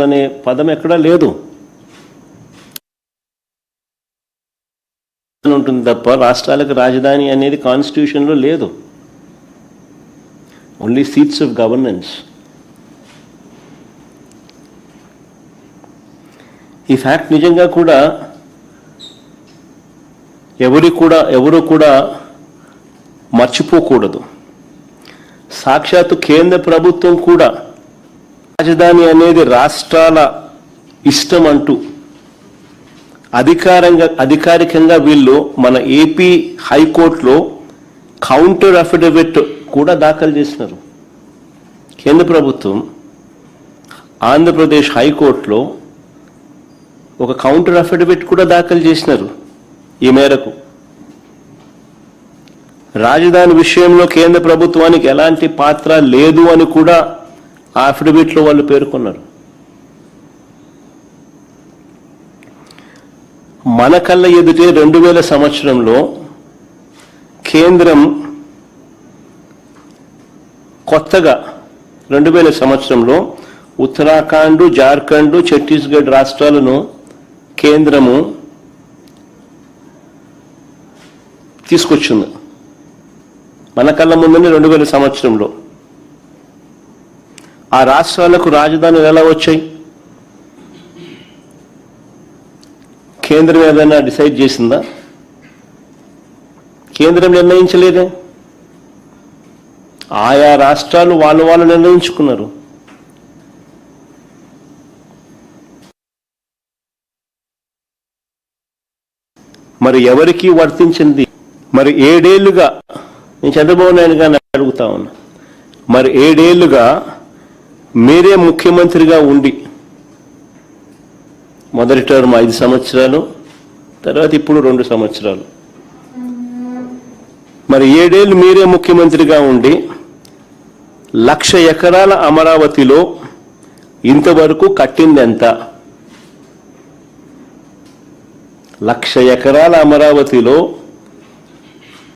అనే పదం ఎక్కడా లేదు ఉంటుంది తప్ప రాష్ట్రాలకు రాజధాని అనేది కాన్స్టిట్యూషన్లో లేదు. Only seats of governance. ఈ ఫ్యాక్ట్ నిజంగా కూడా ఎవరు కూడా మర్చిపోకూడదు. సాక్షాత్తు కేంద్ర ప్రభుత్వం కూడా రాజధాని అనేది రాష్ట్రాల ఇష్టం అంటూ అధికారికంగా వీళ్ళు మన ఏపీ హైకోర్టులో కౌంటర్ అఫిడవిట్ కూడా దాఖలు చేసినారు. కేంద్ర ప్రభుత్వం ఆంధ్రప్రదేశ్ హైకోర్టులో ఒక కౌంటర్ అఫిడవిట్ కూడా దాఖలు చేసినారు. ఈ మేరకు రాజధాని విషయంలో కేంద్ర ప్రభుత్వానికి ఎలాంటి పాత్ర లేదు అని కూడా ఆ అఫిడవిట్లో వాళ్ళు పేర్కొన్నారు. మన కళ్ళ ఎదుటే 2000 సంవత్సరంలో కేంద్రం కొత్తగా 2000 సంవత్సరంలో ఉత్తరాఖండ్, జార్ఖండ్, ఛత్తీస్గఢ్ రాష్ట్రాలను కేంద్రము తీసుకొచ్చింది. మన కళ్ళ ముందునే 2000 సంవత్సరంలో ఆ రాష్ట్రాలకు రాజధానులు ఎలా వచ్చాయి? కేంద్రం ఏదైనా డిసైడ్ చేసిందా? కేంద్రం నిర్ణయించలేదే. ఆయా రాష్ట్రాలు వాళ్ళు నిర్ణయించుకున్నారు. మరి ఎవరికి వర్తించింది? మరి 7 ఏళ్లుగా నేను చంద్రబాబు నాయుడు గారిని అడుగుతా ఉన్నా, మరి 7 ఏళ్లుగా మీరే ముఖ్యమంత్రిగా ఉండి, మొదటి టర్మ్ 5 సంవత్సరాలు, తర్వాత ఇప్పుడు 2 సంవత్సరాలు, మరి 7 ఏళ్ళు మీరే ముఖ్యమంత్రిగా ఉండి 1,00,000 ఎకరాల అమరావతిలో ఇంతవరకు కట్టింది ఎంత? 1,00,000 ఎకరాల అమరావతిలో